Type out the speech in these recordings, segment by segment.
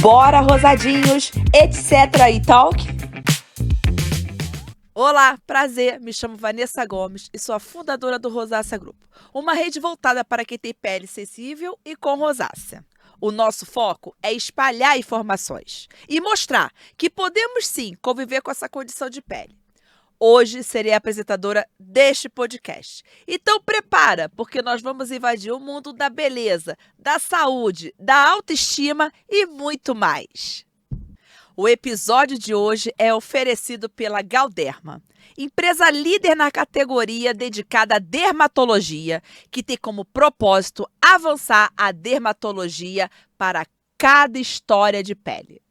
Bora, rosadinhos, etc. e talk? Olá, prazer, me chamo Vanessa Gomes e sou a fundadora do Rosácea Grupo, uma rede voltada para quem tem pele sensível e com rosácea. O nosso foco é espalhar informações e mostrar que podemos sim conviver com essa condição de pele. Hoje serei a apresentadora deste podcast. Então prepara, porque nós vamos invadir o mundo da beleza, da saúde, da autoestima e muito mais. O episódio de hoje é oferecido pela Galderma, empresa líder na categoria dedicada à dermatologia, que tem como propósito avançar a dermatologia para cada história de pele.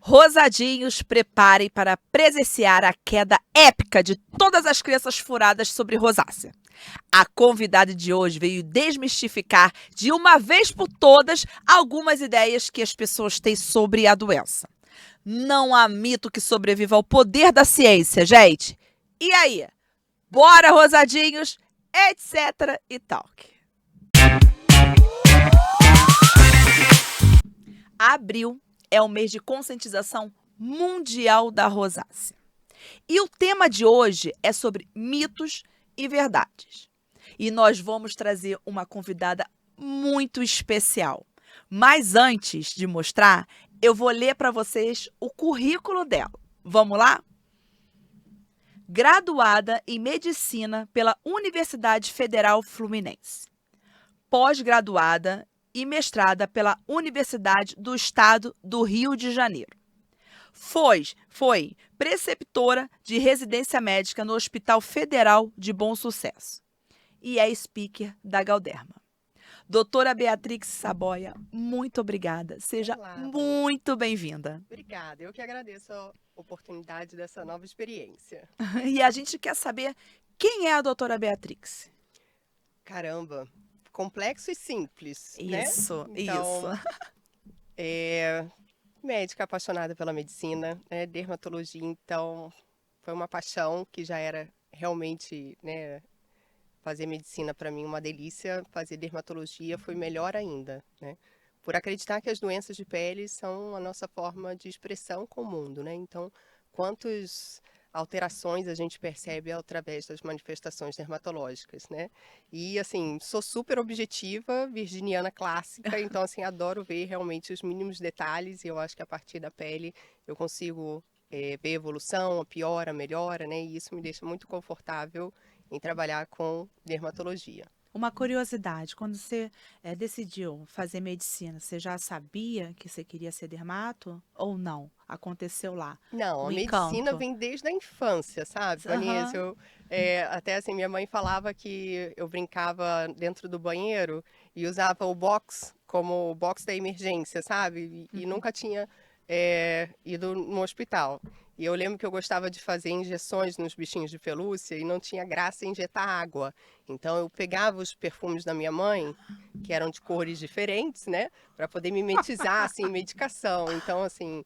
Rosadinhos, preparem para presenciar a queda épica de todas as crenças furadas sobre rosácea. A convidada de hoje veio desmistificar de uma vez por todas algumas ideias que as pessoas têm sobre a doença. Não há mito que sobreviva ao poder da ciência, gente. E aí? Bora, rosadinhos, etc. e talk. Abril é o mês de conscientização mundial da rosácea. E o tema de hoje é sobre mitos e verdades. E nós vamos trazer uma convidada muito especial. Mas antes de mostrar, eu vou ler para vocês o currículo dela. Vamos lá? Graduada em Medicina pela Universidade Federal Fluminense. Pós-graduada e mestrada pela Universidade do Estado do Rio de Janeiro. Foi preceptora de residência médica no Hospital Federal de Bom Sucesso e é speaker da Galderma. Doutora Beatrix Saboia, muito obrigada. Seja muito bem-vinda. Obrigada, eu que agradeço a oportunidade dessa nova experiência. E a gente quer saber quem é a doutora Beatrix. Caramba, complexo e simples, né? Isso. Médica apaixonada pela medicina, né? Dermatologia, então foi uma paixão que já era realmente, né? Fazer medicina para mim uma delícia, fazer dermatologia foi melhor ainda, né? Por acreditar que as doenças de pele são a nossa forma de expressão com o mundo, né? Então, quantas alterações a gente percebe através das manifestações dermatológicas, né? E, assim, sou super objetiva, virginiana clássica, então, assim, adoro ver realmente os mínimos detalhes e eu acho que a partir da pele eu consigo ver evolução, a piora, a melhora, né? E isso me deixa muito confortável em trabalhar com dermatologia. Uma curiosidade, quando você decidiu fazer medicina, você já sabia que você queria ser dermato ou não? Aconteceu lá, Não, o a medicina encanto. vem desde a infância, sabe, Vanessa? Aham. Até assim, minha mãe falava que eu brincava dentro do banheiro e usava o box como o box da emergência, sabe? E nunca tinha ido no hospital. E eu lembro que eu gostava de fazer injeções nos bichinhos de pelúcia e não tinha graça em injetar água. Então eu pegava os perfumes da minha mãe, que eram de cores diferentes, né, para poder mimetizar assim medicação. Então assim,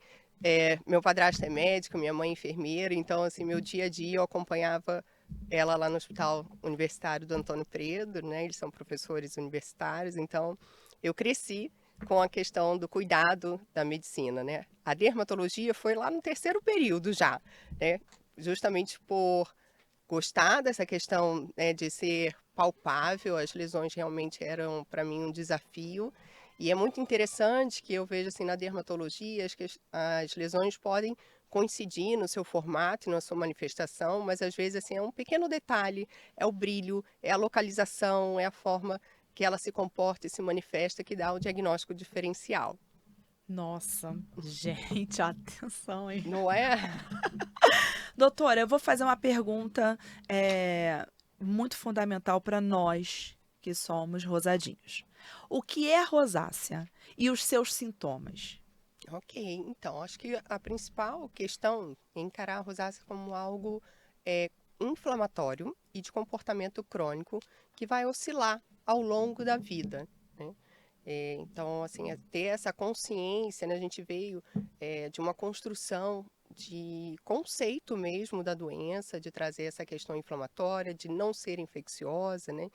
meu padrasto é médico, minha mãe é enfermeira, então assim, meu dia a dia eu acompanhava ela lá no Hospital Universitário do Antônio Pedro, né? Eles são professores universitários, então eu cresci com a questão do cuidado da medicina, né? A dermatologia foi lá no terceiro período já, né? Justamente por gostar dessa questão, né, de ser palpável, as lesões realmente eram para mim um desafio. E é muito interessante que eu vejo assim na dermatologia as lesões podem coincidir no seu formato e na sua manifestação, mas às vezes assim é um pequeno detalhe, é o brilho, é a localização, é a forma que ela se comporta e se manifesta que dá o diagnóstico diferencial. Nossa, gente, atenção, hein? Não é? Doutora, eu vou fazer uma pergunta muito fundamental para nós que somos rosadinhos. O que é rosácea e os seus sintomas? Ok, então, acho que a principal questão é encarar a rosácea como algo inflamatório e de comportamento crônico que vai oscilar ao longo da vida, né? Então, assim, ter essa consciência, né? A gente veio de uma construção de conceito mesmo da doença, de trazer essa questão inflamatória, de não ser infecciosa, né?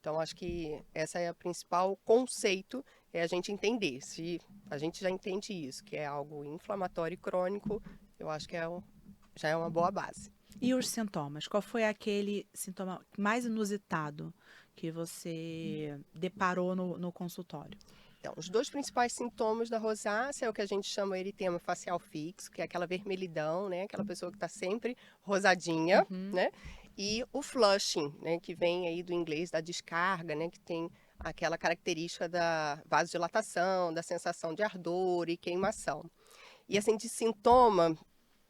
Então, acho que essa é a principal conceito, é a gente entender. Se a gente já entende isso, que é algo inflamatório e crônico, eu acho que já é uma boa base. E os sintomas? Qual foi aquele sintoma mais inusitado que você deparou no consultório? Então, os dois principais sintomas da rosácea é o que a gente chama eritema facial fixo, que é aquela vermelhidão, né? Aquela pessoa que está sempre rosadinha, né? E o flushing, né? Que vem aí do inglês da descarga, né? Que tem aquela característica da vasodilatação, da sensação de ardor e queimação. E assim, de sintoma,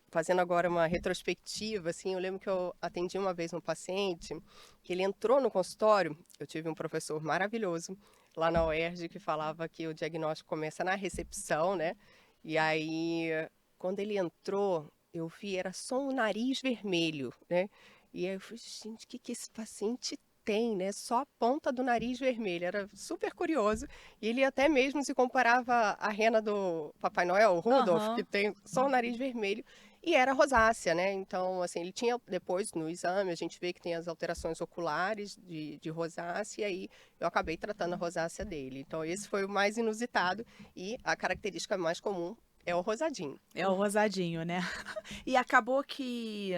fazendo agora uma retrospectiva, assim, eu lembro que eu atendi uma vez um paciente que ele entrou no consultório, eu tive um professor maravilhoso lá na UERJ que falava que o diagnóstico começa na recepção, né? E aí, quando ele entrou, eu vi, era só um nariz vermelho, né? E aí eu falei, gente, o que esse paciente tem, né? Só a ponta do nariz vermelho, era super curioso. E ele até mesmo se comparava à rena do Papai Noel, o Rudolph, que tem só o nariz vermelho. E era rosácea, né? Então, assim, ele tinha, depois no exame, a gente vê que tem as alterações oculares de rosácea, e aí eu acabei tratando a rosácea dele. Então, esse foi o mais inusitado e a característica mais comum é o rosadinho. É o rosadinho, né? E acabou que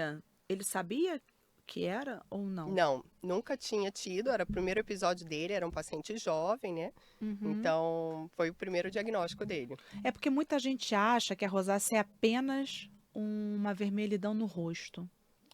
ele sabia que era ou não? Não, nunca tinha tido, era o primeiro episódio dele, era um paciente jovem, né? Então, foi o primeiro diagnóstico dele. É porque muita gente acha que a rosácea é apenas uma vermelhidão no rosto.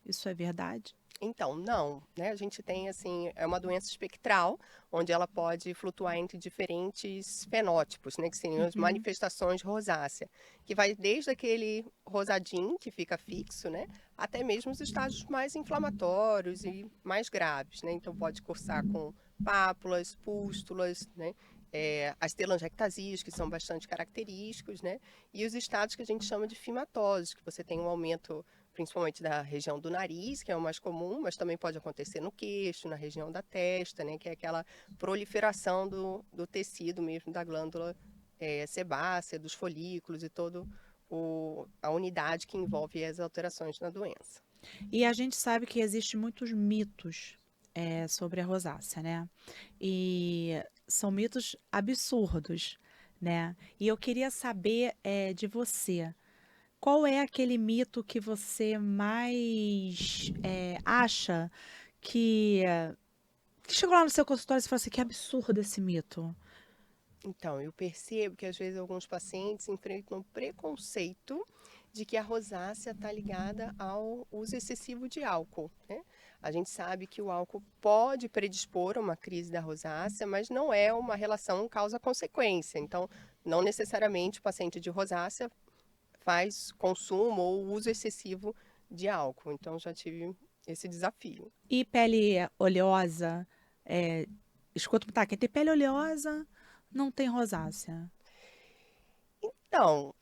Isso é verdade? Então, não, né? A gente tem, assim, é uma doença espectral, onde ela pode flutuar entre diferentes fenótipos, né? Que seriam as manifestações de rosácea, que vai desde aquele rosadinho, que fica fixo, né? Até mesmo os estágios mais inflamatórios e mais graves, né? Então, pode cursar com pápulas, pústulas, né? As telangiectasias, que são bastante característicos, né? E os estados que a gente chama de fimatoses, que você tem um aumento principalmente da região do nariz, que é o mais comum, mas também pode acontecer no queixo, na região da testa, né, que é aquela proliferação do tecido mesmo, da glândula sebácea, dos folículos e toda a unidade que envolve as alterações na doença. E a gente sabe que existem muitos mitos sobre a rosácea, né? E são mitos absurdos, né? E eu queria saber de você, qual é aquele mito que você mais acha que chegou lá no seu consultório e você falou assim, que absurdo esse mito? Então, eu percebo que às vezes alguns pacientes enfrentam preconceito de que a rosácea está ligada ao uso excessivo de álcool, né? A gente sabe que o álcool pode predispor a uma crise da rosácea, mas não é uma relação causa-consequência. Então, não necessariamente o paciente de rosácea faz consumo ou uso excessivo de álcool. Então, já tive esse desafio. E pele oleosa? Escuta, tá, quem tem pele oleosa não tem rosácea. Então,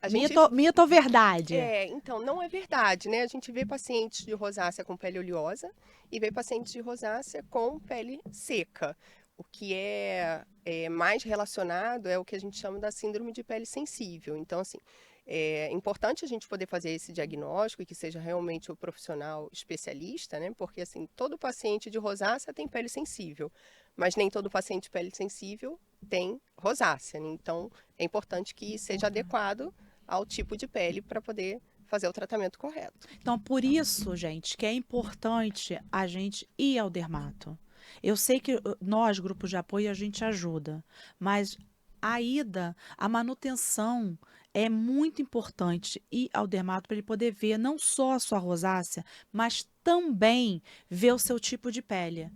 a gente... Mito ou verdade? Então, não é verdade, né? A gente vê pacientes de rosácea com pele oleosa e vê pacientes de rosácea com pele seca. O que é mais relacionado é o que a gente chama da síndrome de pele sensível. Então, assim, é importante a gente poder fazer esse diagnóstico e que seja realmente o profissional especialista, né? Porque, assim, todo paciente de rosácea tem pele sensível, mas nem todo paciente de pele sensível tem rosácea, né? Então, é importante que seja adequado ao tipo de pele para poder fazer o tratamento correto. Então, por isso, gente, que é importante a gente ir ao dermato. Eu sei que nós, grupos de apoio, a gente ajuda, mas a ida, a manutenção é muito importante ir ao dermato para ele poder ver não só a sua rosácea, mas também ver o seu tipo de pele.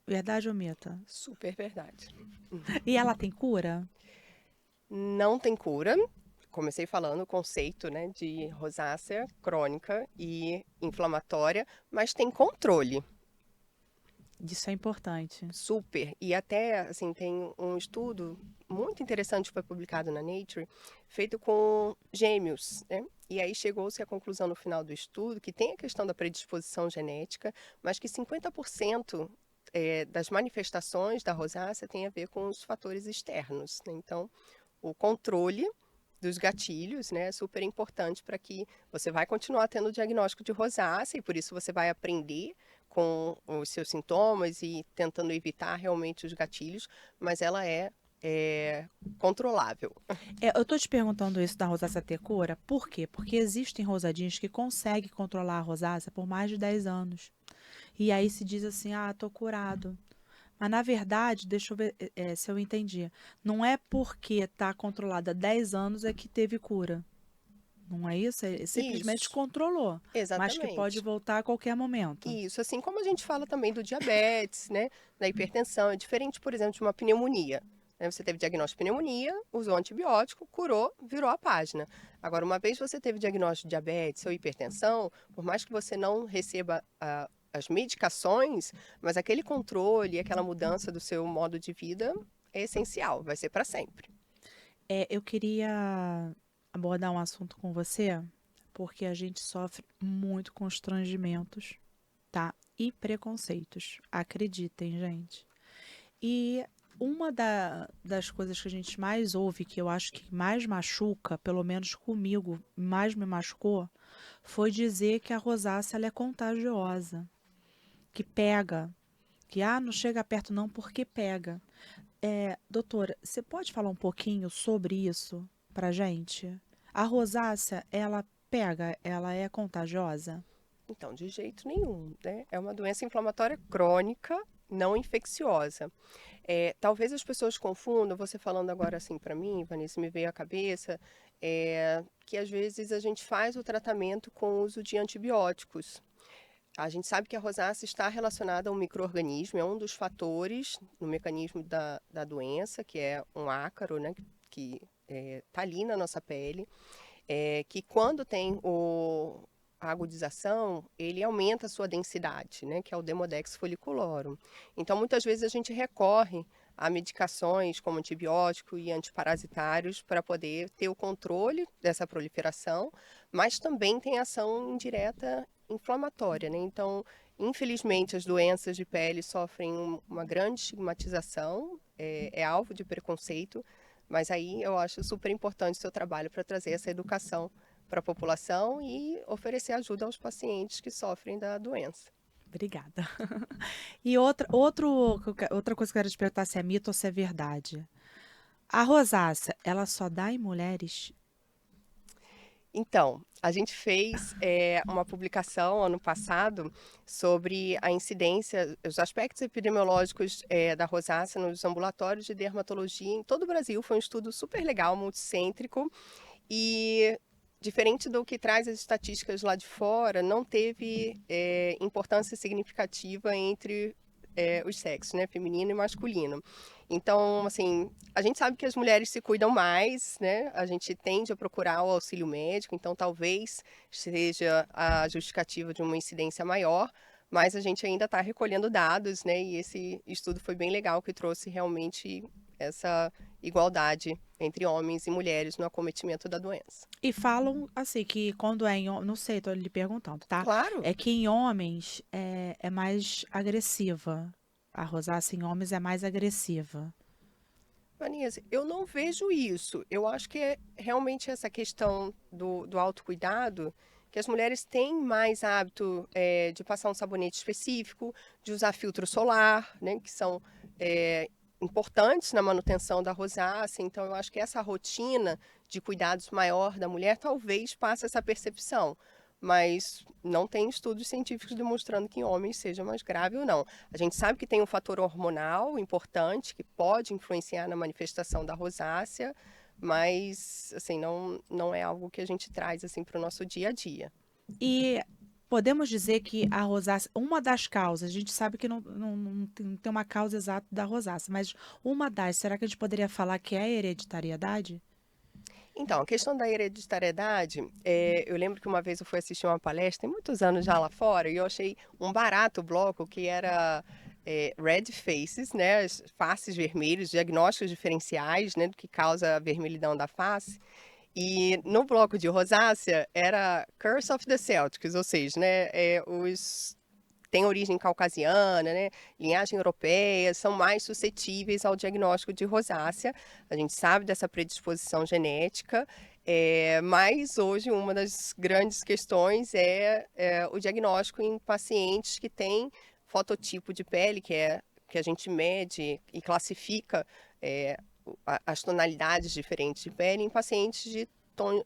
Verdade ou mito? Super verdade. E ela tem cura? Não tem cura. Comecei falando o conceito, né, de rosácea crônica e inflamatória, mas tem controle. Isso é importante. Super. E até, assim, tem um estudo muito interessante que foi publicado na Nature, feito com gêmeos, né? E aí chegou-se à conclusão no final do estudo que tem a questão da predisposição genética, mas que 50% das manifestações da rosácea tem a ver com os fatores externos, né? Então, o controle dos gatilhos, né, é super importante para que você vai continuar tendo o diagnóstico de rosácea e por isso você vai aprender com os seus sintomas e tentando evitar realmente os gatilhos, mas ela é controlável. Eu tô te perguntando isso da rosácea ter cura, por quê? Porque existem rosadinhos que conseguem controlar a rosácea por mais de 10 anos. E aí se diz assim, ah, tô curado. Mas na verdade, deixa eu ver se eu entendi. Não é porque tá controlada há 10 anos é que teve cura. Não é isso? Ele simplesmente Isso, controlou, mas que pode exatamente. voltar a qualquer momento. Isso, assim como a gente fala também do diabetes, né, da hipertensão, é diferente, por exemplo, de uma pneumonia. Né? Você teve diagnóstico de pneumonia, usou antibiótico, curou, virou a página. Agora, uma vez você teve diagnóstico de diabetes ou hipertensão, por mais que você não receba as medicações, mas aquele controle, aquela mudança do seu modo de vida é essencial, vai ser para sempre. Eu queria abordar um assunto com você, porque a gente sofre muito constrangimentos, tá? E preconceitos. Acreditem, gente. E uma das coisas que a gente mais ouve, que eu acho que mais machuca, pelo menos comigo, mais me machucou, foi dizer que a rosácea ela é contagiosa, que pega, que não chega perto não porque pega. Doutora, você pode falar um pouquinho sobre isso pra gente? A rosácea, ela pega, ela é contagiosa? Então, de jeito nenhum, né? É uma doença inflamatória crônica, não infecciosa. Talvez as pessoas confundam, você falando agora assim para mim, Vanessa, me veio à cabeça, que às vezes a gente faz o tratamento com o uso de antibióticos. A gente sabe que a rosácea está relacionada a um micro-organismo, é um dos fatores no mecanismo da doença, que é um ácaro, né, que está ali na nossa pele, que quando tem a agudização, ele aumenta a sua densidade, né, que é o Demodex folliculorum. Então, muitas vezes a gente recorre a medicações como antibiótico e antiparasitários para poder ter o controle dessa proliferação, mas também tem ação indireta inflamatória, né? Então, infelizmente, as doenças de pele sofrem uma grande estigmatização, é alvo de preconceito, mas aí eu acho super importante o seu trabalho para trazer essa educação para a população e oferecer ajuda aos pacientes que sofrem da doença. Obrigada. E outra coisa que eu quero te perguntar se é mito ou se é verdade. A rosácea, ela só dá em mulheres? Então, a gente fez uma publicação ano passado sobre a incidência, os aspectos epidemiológicos da rosácea nos ambulatórios de dermatologia em todo o Brasil. Foi um estudo super legal, multicêntrico, e diferente do que traz as estatísticas lá de fora, não teve importância significativa entre os sexos, né, feminino e masculino. Então, assim, a gente sabe que as mulheres se cuidam mais, né? A gente tende a procurar o auxílio médico, então talvez seja a justificativa de uma incidência maior, mas a gente ainda está recolhendo dados, né? E esse estudo foi bem legal, que trouxe realmente essa igualdade entre homens e mulheres no acometimento da doença. E falam assim que quando não sei, tô lhe perguntando, tá? Claro, É que em homens é mais agressiva. A rosácea em homens é mais agressiva. Vanessa, eu não vejo isso. Eu acho que é realmente essa questão do autocuidado, que as mulheres têm mais hábito de passar um sabonete específico, de usar filtro solar, né, que são importantes na manutenção da rosácea. Então, eu acho que essa rotina de cuidados maior da mulher talvez passe essa percepção. Mas não tem estudos científicos demonstrando que em homens seja mais grave ou não. A gente sabe que tem um fator hormonal importante que pode influenciar na manifestação da rosácea, mas assim, não é algo que a gente traz assim para o nosso dia a dia. E podemos dizer que a rosácea, uma das causas, a gente sabe que não tem uma causa exata da rosácea, mas uma das, será que a gente poderia falar que é a hereditariedade? Então, a questão da hereditariedade, eu lembro que uma vez eu fui assistir uma palestra, tem muitos anos já lá fora, e eu achei um barato o bloco que era Red Faces, né, as faces vermelhas, diagnósticos diferenciais, né, do que causa a vermelhidão da face. E no bloco de rosácea era Curse of the Celtics, ou seja, né, os têm origem caucasiana, né, linhagem europeia, são mais suscetíveis ao diagnóstico de rosácea. A gente sabe dessa predisposição genética, mas hoje uma das grandes questões é o diagnóstico em pacientes que têm fototipo de pele, que a gente mede e classifica as tonalidades diferentes de pele em pacientes de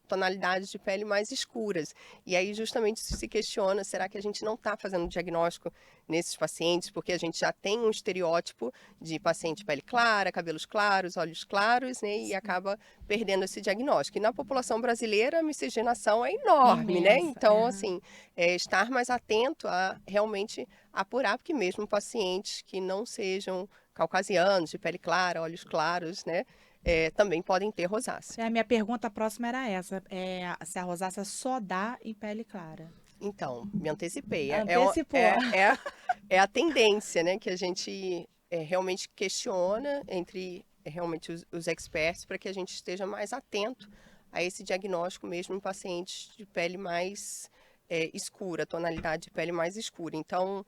tonalidades de pele mais escuras. E aí justamente se questiona, será que a gente não está fazendo diagnóstico nesses pacientes, porque a gente já tem um estereótipo de paciente pele clara, cabelos claros, olhos claros, né, e acaba perdendo esse diagnóstico. E na população brasileira a miscigenação é enorme, né? Então, assim, estar mais atento a realmente apurar, porque mesmo pacientes que não sejam caucasianos, de pele clara, olhos claros, né, também podem ter rosácea. A minha pergunta próxima era essa, se a rosácea só dá em pele clara. Então, me antecipei. Antecipou. É a tendência, né, que a gente realmente questiona entre realmente os experts para que a gente esteja mais atento a esse diagnóstico mesmo em pacientes de pele mais escura, tonalidade de pele mais escura. Então,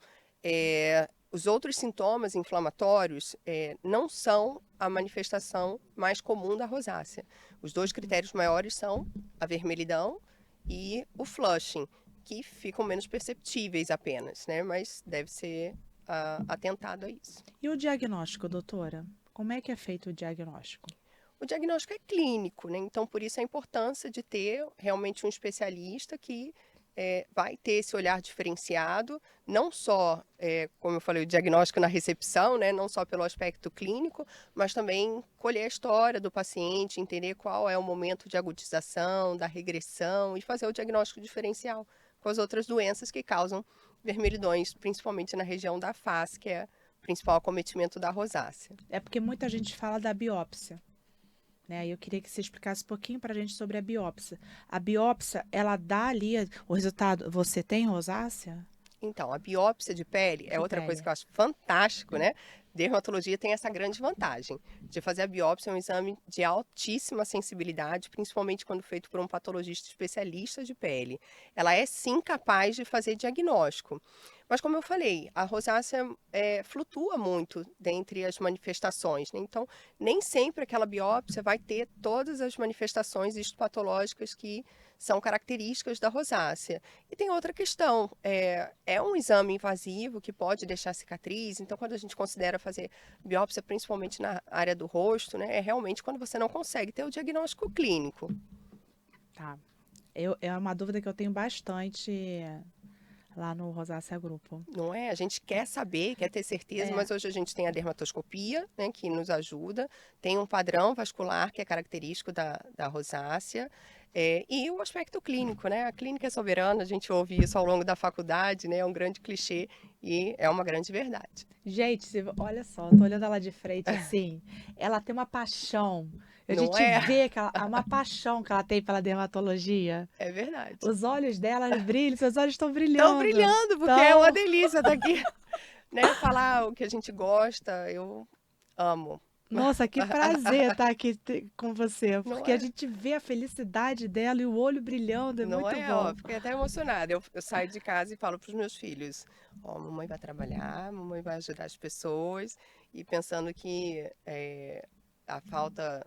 os outros sintomas inflamatórios não são a manifestação mais comum da rosácea. Os dois critérios maiores são a vermelhidão e o flushing, que ficam menos perceptíveis apenas, né? Mas deve ser atentado a isso. E o diagnóstico, doutora? Como é que é feito o diagnóstico? O diagnóstico é clínico, né? Então, por isso a importância de ter realmente um especialista que vai ter esse olhar diferenciado, não só, como eu falei, o diagnóstico na recepção, né? Não só pelo aspecto clínico, mas também colher a história do paciente, entender qual é o momento de agudização, da regressão e fazer o diagnóstico diferencial com as outras doenças que causam vermelhidões, principalmente na região da face, que é o principal acometimento da rosácea. É porque muita gente fala da biópsia, né? Eu queria que você explicasse um pouquinho para a gente sobre a biópsia. A biópsia, ela dá ali o resultado. Você tem rosácea? Então, a biópsia de pele é outra coisa que eu acho fantástico, né? Dermatologia tem essa grande vantagem de fazer a biópsia, é um exame de altíssima sensibilidade, principalmente quando feito por um patologista especialista de pele. Ela é sim capaz de fazer diagnóstico. Mas como eu falei, a rosácea flutua muito dentre as manifestações, né? Então, nem sempre aquela biópsia vai ter todas as manifestações histopatológicas que são características da rosácea. E tem outra questão, é um exame invasivo que pode deixar cicatriz, então quando a gente considera fazer biópsia, principalmente na área do rosto, né, é realmente quando você não consegue ter o diagnóstico clínico. Tá. É uma dúvida que eu tenho bastante lá no Rosácea Grupo. Não é? A gente quer saber, quer ter certeza, mas hoje a gente tem a dermatoscopia, né, que nos ajuda, tem um padrão vascular que é característico da rosácea, e o aspecto clínico, né? A clínica é soberana, a gente ouve isso ao longo da faculdade, né? É um grande clichê e é uma grande verdade. Gente, olha só, tô olhando ela de frente assim, ela tem uma paixão. A Não gente é? vê que uma paixão que ela tem pela dermatologia. É verdade. Os olhos dela brilham, seus olhos estão brilhando. Estão brilhando, porque é uma delícia estar aqui, né? Falar o que a gente gosta, eu amo. Nossa, que prazer estar aqui com você, Não porque é? a gente vê a felicidade dela e o olho brilhando, é Não muito é? bom. Ó, fiquei até emocionada. Eu saio de casa e falo para os meus filhos: ó, mamãe vai trabalhar, mamãe vai ajudar as pessoas, e pensando que a falta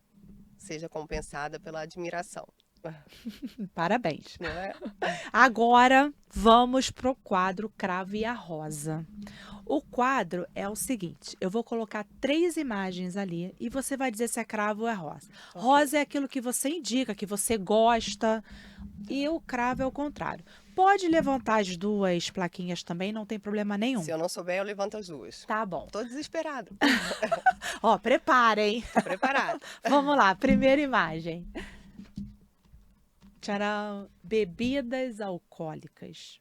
seja compensada pela admiração. Parabéns. Não é? Agora vamos pro quadro Cravo e a Rosa. O quadro é o seguinte: eu vou colocar 3 imagens ali e você vai dizer se é cravo ou é rosa. Ok. Rosa é aquilo que você indica, que você gosta, e o cravo é o contrário. Pode levantar as 2 plaquinhas também, não tem problema nenhum. Se eu não souber, eu levanto as 2. Tá bom. Tô desesperada. Ó, preparem. Tô preparada. Vamos lá, primeira imagem. Tcharam, bebidas alcoólicas.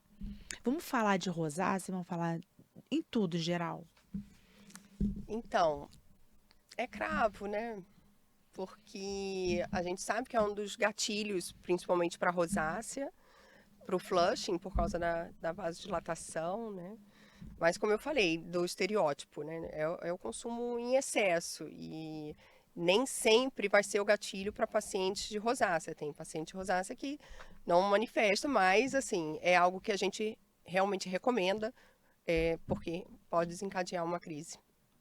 Vamos falar de rosácea, vamos falar em tudo geral. Então, é cravo, né? Porque a gente sabe que é um dos gatilhos, principalmente para rosácea, para o flushing, por causa da vasodilatação, né? Mas como eu falei, do estereótipo, né? É o consumo em excesso e nem sempre vai ser o gatilho para pacientes de rosácea. Tem paciente de rosácea que não manifesta, mas assim, é algo que a gente realmente recomenda porque pode desencadear uma crise.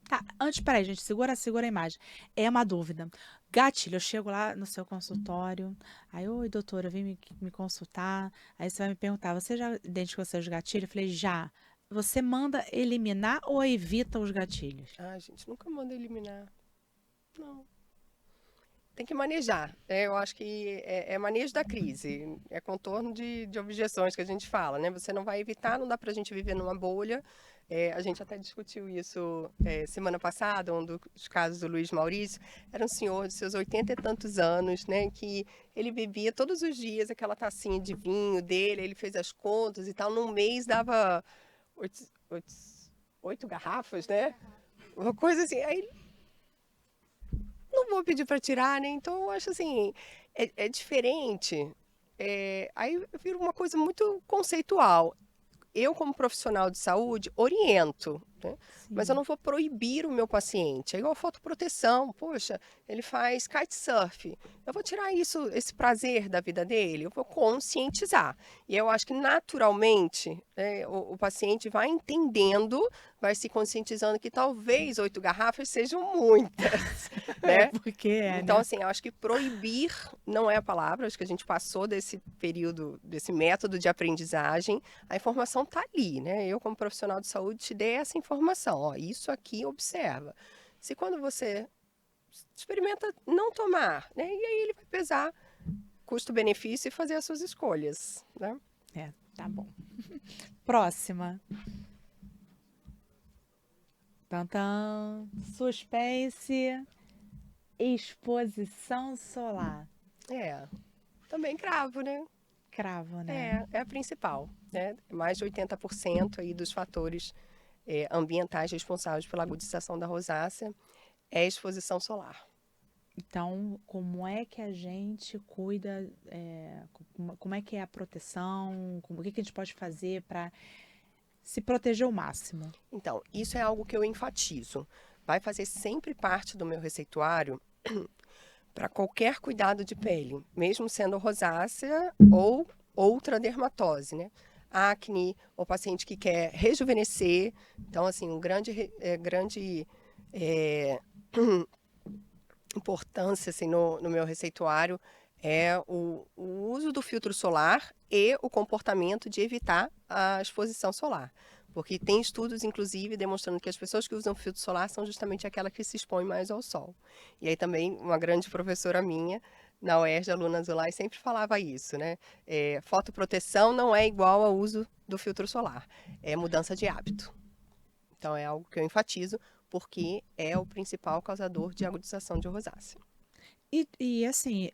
Tá, antes, peraí, gente, segura a imagem. É uma dúvida. Gatilho, eu chego lá no seu consultório, aí, oi, doutora, eu vim me consultar, aí você vai me perguntar, você já identificou seus gatilhos? Eu falei, já. Você manda eliminar ou evita os gatilhos? Ah, gente, nunca manda eliminar. Não. Tem que manejar. Eu acho que é manejo da crise, é contorno de objeções que a gente fala, né? Você não vai evitar, não dá pra gente viver numa bolha. A gente até discutiu isso semana passada, um dos casos do Luiz Maurício. Era um senhor de seus 80 e tantos anos, né? Que ele bebia todos os dias aquela tacinha de vinho dele, ele fez as contas e tal. Num mês dava 8 garrafas, né? Uma coisa assim. Aí não vou pedir para tirar, né? Então eu acho assim, é diferente. Aí vira uma coisa muito conceitual. Eu, como profissional de saúde, oriento, né? Mas eu não vou proibir o meu paciente. É igual fotoproteção. Poxa, ele faz kitesurf. Eu vou tirar esse prazer da vida dele? Eu vou conscientizar. E eu acho que naturalmente, né, o paciente vai entendendo, vai se conscientizando que talvez 8 garrafas sejam muitas, né? Porque é, Então, né? assim, eu acho que proibir não é a palavra. Acho que a gente passou desse período, desse método de aprendizagem. A informação está ali, né? Eu, como profissional de saúde, te dei essa informação. Ó, isso aqui, observa. Se quando você experimenta não tomar, né? E aí ele vai pesar custo-benefício e fazer as suas escolhas, né? É, tá bom. Próxima. Tantã. Suspense. Exposição solar. Também cravo, né? Cravo, né? É a principal, né? Mais de 80% aí dos fatores ambientais responsáveis pela agudização da rosácea é a exposição solar. Então, como é que a gente cuida, como é que é a proteção, o que que a gente pode fazer para se proteger ao máximo? Então, isso é algo que eu enfatizo. Vai fazer sempre parte do meu receituário para qualquer cuidado de pele, mesmo sendo rosácea ou outra dermatose, né? Acne, ou paciente que quer rejuvenescer. Então, assim, grande importância assim, no meu receituário é o uso do filtro solar e o comportamento de evitar a exposição solar. Porque tem estudos, inclusive, demonstrando que as pessoas que usam filtro solar são justamente aquelas que se expõem mais ao sol. E aí também uma grande professora minha, na UERJ, a Luna Azulay, sempre falava isso, né? Fotoproteção não é igual ao uso do filtro solar, é mudança de hábito. Então é algo que eu enfatizo, porque é o principal causador de agudização de rosácea. E assim,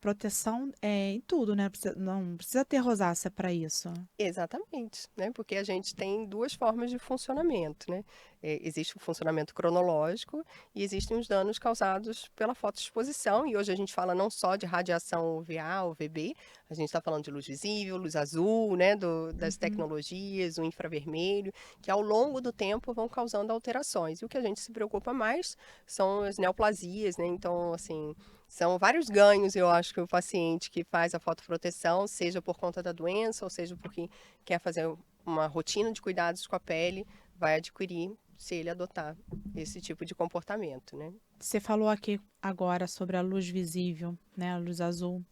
proteção é em tudo, né? Não precisa ter rosácea para isso. Exatamente, né? Porque a gente tem duas formas de funcionamento, né? Existe o funcionamento cronológico e existem os danos causados pela fotoexposição. E hoje a gente fala não só de radiação UVA, UVB, a gente está falando de luz visível, luz azul, né? Das tecnologias, o infravermelho, que ao longo do tempo vão causando alterações. E o que a gente se preocupa mais são as neoplasias, né? Então, assim, são vários ganhos, eu acho, que o paciente que faz a fotoproteção, seja por conta da doença, ou seja porque quer fazer uma rotina de cuidados com a pele, vai adquirir se ele adotar esse tipo de comportamento, né? Você falou aqui agora sobre a luz visível, né? A luz azul.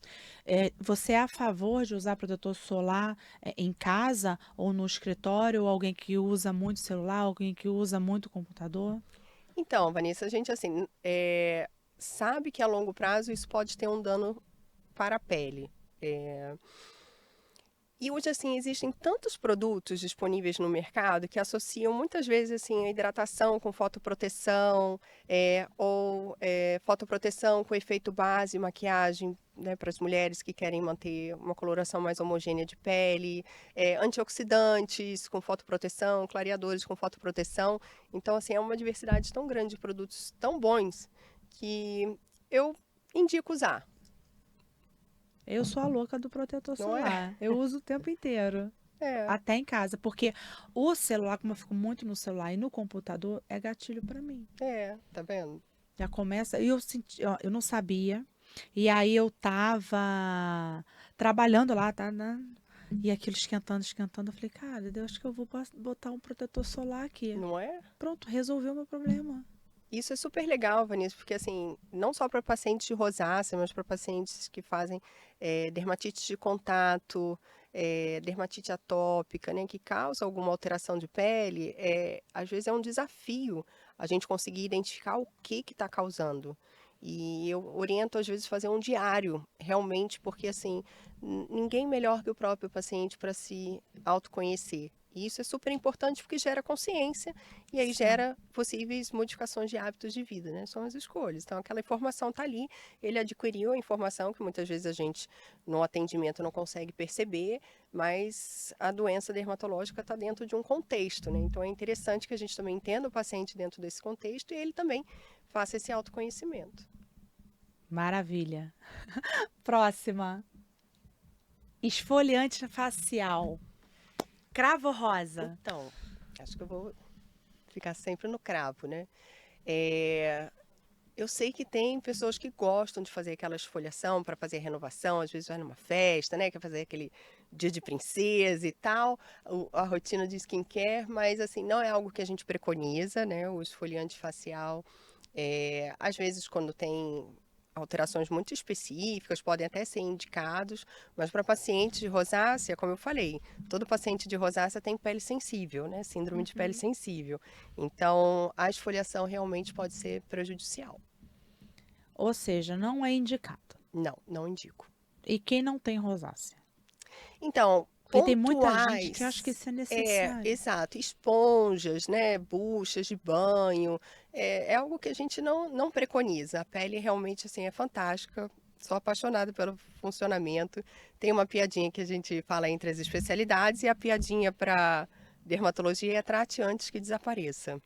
Você é a favor de usar protetor solar em casa ou no escritório, ou alguém que usa muito celular, alguém que usa muito computador? Então, Vanessa, a gente assim sabe que a longo prazo isso pode ter um dano para a pele. E hoje, assim, existem tantos produtos disponíveis no mercado que associam muitas vezes, assim, a hidratação com fotoproteção, fotoproteção com efeito base, maquiagem, né, para as mulheres que querem manter uma coloração mais homogênea de pele, antioxidantes com fotoproteção, clareadores com fotoproteção. Então, assim, é uma diversidade tão grande de produtos tão bons que eu indico usar. Eu sou a louca do protetor Não é? solar. Eu uso o tempo inteiro. Até em casa, porque o celular, como eu fico muito no celular e no computador, é gatilho para mim. Tá vendo? Já começa, e eu senti, ó, eu não sabia. E aí eu tava trabalhando lá, tá, né? E aquilo esquentando, esquentando, eu falei, cara, eu acho que eu vou botar um protetor solar aqui. Não é? Pronto, resolveu o meu problema. Isso é super legal, Vanessa, porque assim, não só para pacientes de rosácea, mas para pacientes que fazem dermatite de contato, dermatite atópica, né, que causa alguma alteração de pele, às vezes é um desafio a gente conseguir identificar o que está causando. E eu oriento, às vezes, fazer um diário, realmente, porque assim, ninguém melhor que o próprio paciente para se autoconhecer. E isso é super importante porque gera consciência e aí Sim. gera possíveis modificações de hábitos de vida, né? São as escolhas. Então, aquela informação está ali, ele adquiriu a informação que muitas vezes a gente, no atendimento, não consegue perceber, mas a doença dermatológica está dentro de um contexto, né? Então, é interessante que a gente também entenda o paciente dentro desse contexto e ele também faça esse autoconhecimento. Maravilha. Próxima. Esfoliante facial. Cravo rosa. Então, acho que eu vou ficar sempre no cravo, né? Eu sei que tem pessoas que gostam de fazer aquela esfoliação para fazer renovação, às vezes vai numa festa, né? Quer fazer aquele dia de princesa e tal, a rotina de skincare, mas assim, não é algo que a gente preconiza, né? O esfoliante facial, às vezes quando tem alterações muito específicas, podem até ser indicados, mas para pacientes de rosácea, como eu falei, todo paciente de rosácea tem pele sensível, né? Síndrome de pele sensível. Então, a esfoliação realmente pode ser prejudicial. Ou seja, não é indicado. Não, não indico. E quem não tem rosácea? Então, Porque tem muita gente que pontuais, acha que isso é necessário. exato, esponjas, né, buchas de banho, é algo que a gente não preconiza. A pele realmente, assim, é fantástica. Sou apaixonada pelo funcionamento. Tem uma piadinha que a gente fala entre as especialidades e a piadinha para dermatologia é trate antes que desapareça.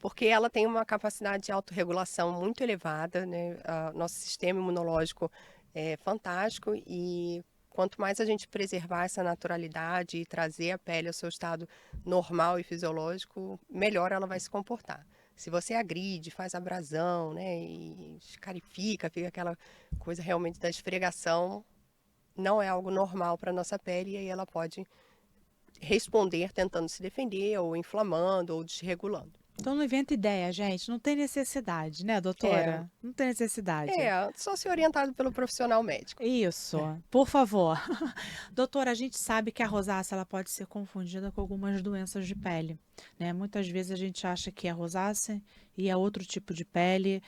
Porque ela tem uma capacidade de autorregulação muito elevada, né? Nosso sistema imunológico é fantástico e quanto mais a gente preservar essa naturalidade e trazer a pele ao seu estado normal e fisiológico, melhor ela vai se comportar. Se você agride, faz abrasão, né, e escarifica, fica aquela coisa realmente da esfregação, não é algo normal para a nossa pele e aí ela pode responder tentando se defender, ou inflamando, ou desregulando. Então não inventa ideia, gente. Não tem necessidade, né, doutora? Não tem necessidade. Só ser orientado pelo profissional médico. Isso, por favor. Doutora, a gente sabe que a rosácea ela pode ser confundida com algumas doenças de pele, né? Muitas vezes a gente acha que é rosácea e é outro tipo de pele,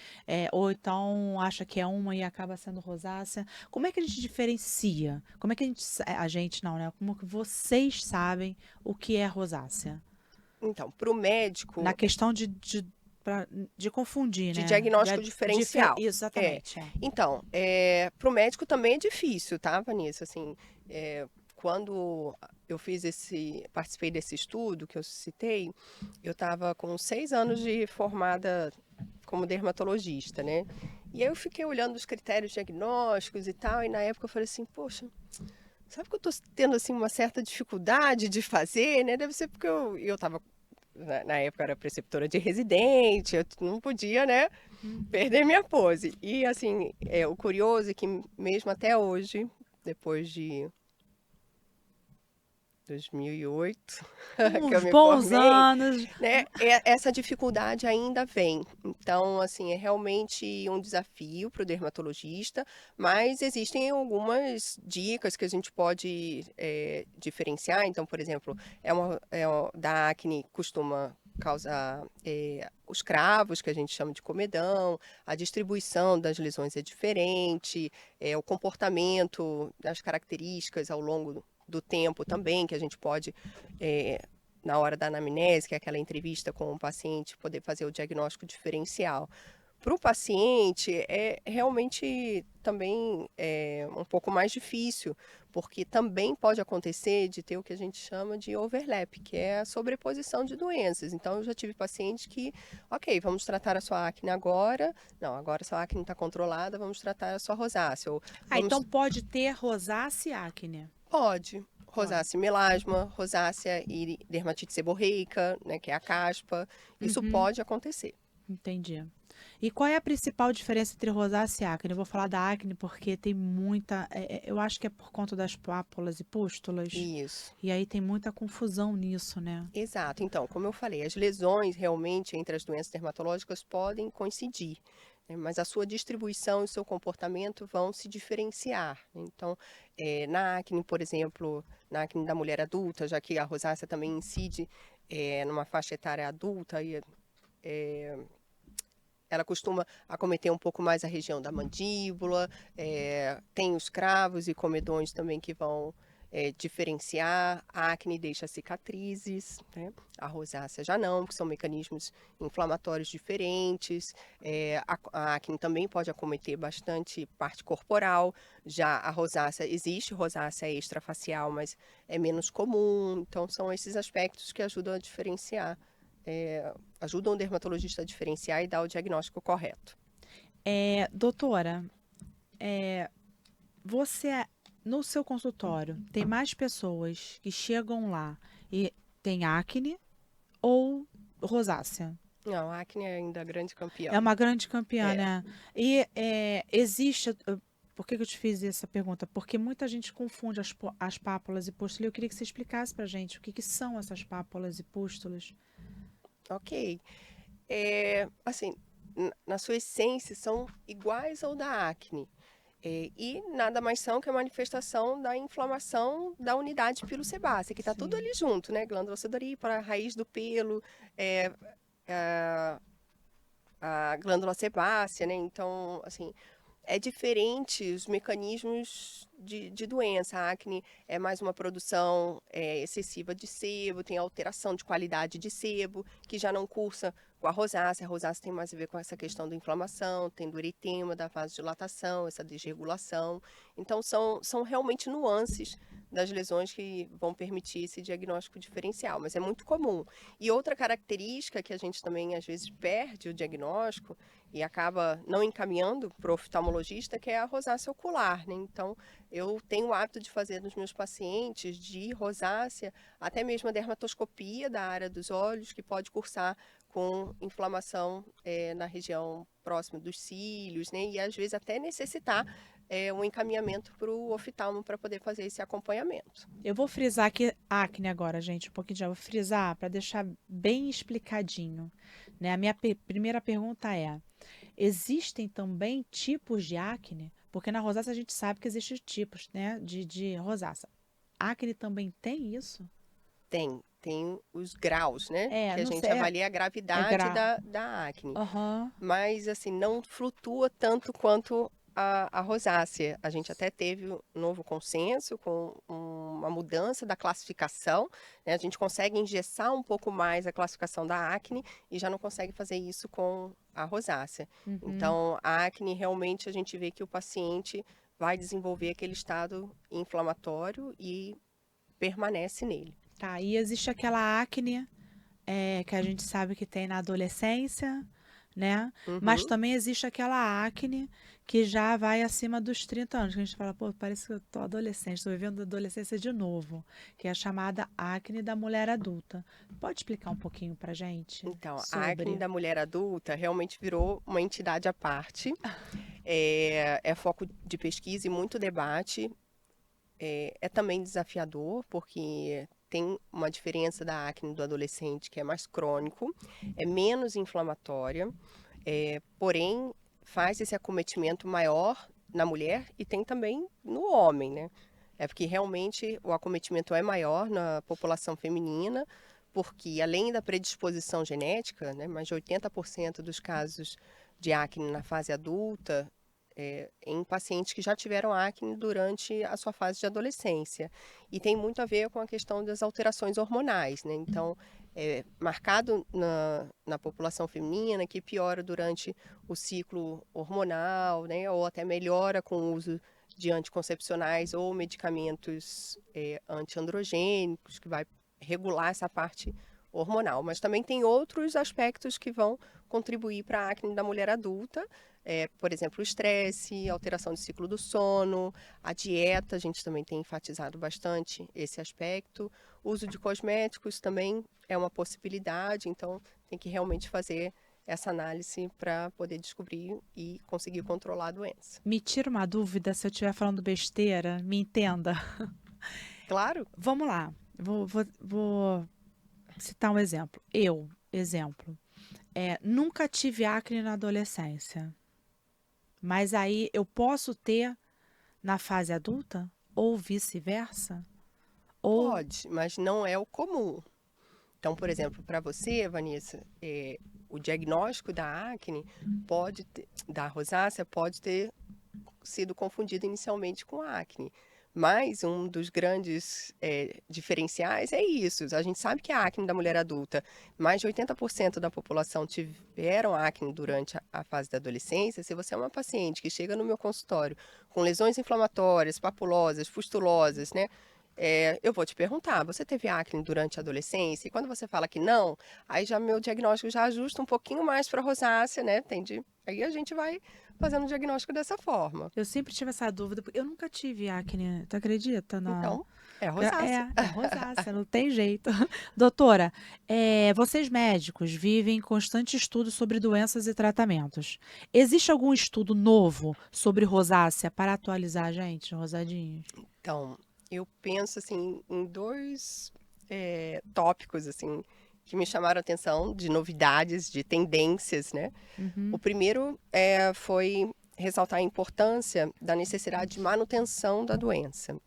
ou então acha que é uma e acaba sendo rosácea. Como é que a gente diferencia? Como é que a gente não, né? Como que vocês sabem o que é rosácea? Então, para o médico, Na questão de confundir, de né? diagnóstico diferencial. Exatamente. Então, para o médico também é difícil, tá, Vanessa? Assim, quando eu participei desse estudo que eu citei, eu estava com 6 anos de formada como dermatologista, né? E aí eu fiquei olhando os critérios diagnósticos e tal, e na época eu falei assim, poxa, sabe que eu estou tendo assim uma certa dificuldade de fazer, né? Deve ser porque eu estava na época eu era preceptora de residente, eu não podia, né, perder minha pose. E assim, o curioso é que mesmo até hoje, depois de 2008, que eu Uns me bons formei, anos. né, essa dificuldade ainda vem. Então, assim, é realmente um desafio para o dermatologista, mas existem algumas dicas que a gente pode diferenciar. Então, por exemplo, da acne costuma causar os cravos, que a gente chama de comedão, a distribuição das lesões é diferente, o comportamento, as características ao longo do tempo também, que a gente pode, na hora da anamnese, que é aquela entrevista com o paciente, poder fazer o diagnóstico diferencial. Para o paciente, é realmente também um pouco mais difícil, porque também pode acontecer de ter o que a gente chama de overlap, que é a sobreposição de doenças. Então, eu já tive paciente que, ok, vamos tratar a sua acne agora, não, agora a sua acne está controlada, vamos tratar a sua rosácea. Ou Então pode ter rosácea e acne. Pode. Rosácea e melasma, rosácea e dermatite seborreica, né, que é a caspa. Isso pode acontecer. Entendi. E qual é a principal diferença entre rosácea e acne? Eu vou falar da acne porque tem muita. Eu acho que é por conta das pápulas e pústulas. Isso. E aí tem muita confusão nisso, né? Exato. Então, como eu falei, as lesões realmente entre as doenças dermatológicas podem coincidir, né, mas a sua distribuição e o seu comportamento vão se diferenciar. Então, na acne, por exemplo, na acne da mulher adulta, já que a rosácea também incide numa faixa etária adulta, e ela costuma acometer um pouco mais a região da mandíbula, tem os cravos e comedões também que vão diferenciar. A acne deixa cicatrizes, né? A rosácea já não, que são mecanismos inflamatórios diferentes. A acne também pode acometer bastante parte corporal. Já a rosácea, existe rosácea extrafacial, mas é menos comum. Então, são esses aspectos que ajudam a diferenciar. Ajudam o dermatologista a diferenciar e dar o diagnóstico correto. Doutora, você, no seu consultório, tem mais pessoas que chegam lá e têm acne ou rosácea? Não, a acne é ainda a grande campeã. É uma grande campeã, É. né? E existe. Por que eu te fiz essa pergunta? Porque muita gente confunde as pápulas e pústulas. Eu queria que você explicasse pra gente o que são essas pápulas e pústulas. Ok. Assim, na sua essência, são iguais ao da acne. E nada mais são que a manifestação da inflamação da unidade pilosebácea, que está tudo Sim. ali junto, né? Glândula sudorípara, raiz do pelo, a glândula sebácea, né? Então, assim, é diferente os mecanismos de doença. A acne é mais uma produção excessiva de sebo, tem alteração de qualidade de sebo, que já não cursa com a rosácea. A rosácea tem mais a ver com essa questão da inflamação, tem do eritema, da vasodilatação, essa desregulação. Então, são realmente nuances das lesões que vão permitir esse diagnóstico diferencial, mas é muito comum. E outra característica que a gente também, às vezes, perde o diagnóstico e acaba não encaminhando para o oftalmologista, que é a rosácea ocular, né? Então, eu tenho o hábito de fazer nos meus pacientes de rosácea, até mesmo a dermatoscopia da área dos olhos, que pode cursar com inflamação na região próxima dos cílios, né? E às vezes até necessitar um encaminhamento para o oftalmo para poder fazer esse acompanhamento. Eu vou frisar aqui acne agora, gente, um pouquinho já. Vou frisar para deixar bem explicadinho, né? A minha primeira pergunta é: existem também tipos de acne? Porque na rosácea a gente sabe que existem tipos, né, de rosácea. Acne também tem isso? Tem os graus, né? Que a Não gente sei. avalia a gravidade da acne. Aham. Mas, assim, não flutua tanto quanto a rosácea. A gente até teve um novo consenso com uma mudança da classificação, né? A gente consegue engessar um pouco mais a classificação da acne e já não consegue fazer isso com a rosácea. Uhum. Então, a acne, realmente, a gente vê que o paciente vai desenvolver aquele estado inflamatório e permanece nele. Tá, e existe aquela acne que a gente sabe que tem na adolescência, né? Mas Uhum. também existe aquela acne que já vai acima dos 30 anos, que a gente fala, pô, parece que eu tô adolescente, tô vivendo a adolescência de novo, que é a chamada acne da mulher adulta. Pode explicar um pouquinho pra gente Então, a acne sobre? da mulher adulta realmente virou uma entidade à parte. É foco de pesquisa e muito debate. É também desafiador, porque tem uma diferença da acne do adolescente, que é mais crônico, é menos inflamatória, porém faz esse acometimento maior na mulher e tem também no homem, né? É porque realmente o acometimento é maior na população feminina, porque além da predisposição genética, né, mais de 80% dos casos de acne na fase adulta em pacientes que já tiveram acne durante a sua fase de adolescência. E tem muito a ver com a questão das alterações hormonais, né? Então, marcado na população feminina, que piora durante o ciclo hormonal, né? Ou até melhora com o uso de anticoncepcionais ou medicamentos antiandrogênicos, que vai regular essa parte hormonal. Mas também tem outros aspectos que vão contribuir para a acne da mulher adulta, por exemplo, o estresse, alteração do ciclo do sono, a dieta, a gente também tem enfatizado bastante esse aspecto. O uso de cosméticos também é uma possibilidade, então tem que realmente fazer essa análise para poder descobrir e conseguir controlar a doença. Me tira uma dúvida, se eu estiver falando besteira, me entenda. Claro, Vamos lá, vou citar um exemplo. Exemplo, nunca tive acne na adolescência, mas aí eu posso ter na fase adulta? Ou vice-versa? Ou pode, mas não é o comum. Então, por exemplo, para você, Vanessa, o diagnóstico da acne da rosácea pode ter sido confundido inicialmente com acne. Mas um dos grandes diferenciais é isso. A gente sabe que a acne da mulher adulta, mais de 80% da população tiveram acne durante a fase da adolescência. Se você é uma paciente que chega no meu consultório com lesões inflamatórias, papulosas, pustulosas, né? Eu vou te perguntar, você teve acne durante a adolescência? E quando você fala que não, aí já meu diagnóstico já ajusta um pouquinho mais para rosácea, né? Aí a gente vai fazendo o diagnóstico dessa forma. eu sempre tive essa dúvida, porque eu nunca tive acne, tu acredita? Então, é É, rosácea. é rosácea, não tem jeito. Doutora, vocês médicos vivem em constante estudo sobre doenças e tratamentos. Existe algum estudo novo sobre rosácea para atualizar a gente, rosadinhos? Então, eu penso assim em dois tópicos assim que me chamaram a atenção de novidades, de tendências, né? O primeiro foi ressaltar a importância da necessidade de manutenção da doença.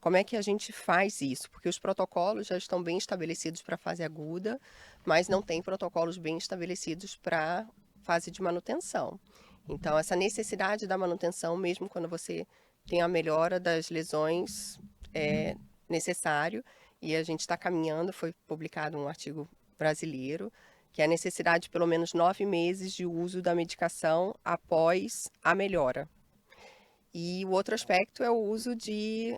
Como é que a gente faz isso? Porque os protocolos já estão bem estabelecidos para a fase aguda, mas não tem protocolos bem estabelecidos para fase de manutenção. Então, essa necessidade da manutenção, mesmo quando você tem a melhora das lesões, é necessário. E a gente está caminhando, foi publicado um artigo brasileiro, que é a necessidade de pelo menos 9 meses de uso da medicação após a melhora. E o outro aspecto é o uso de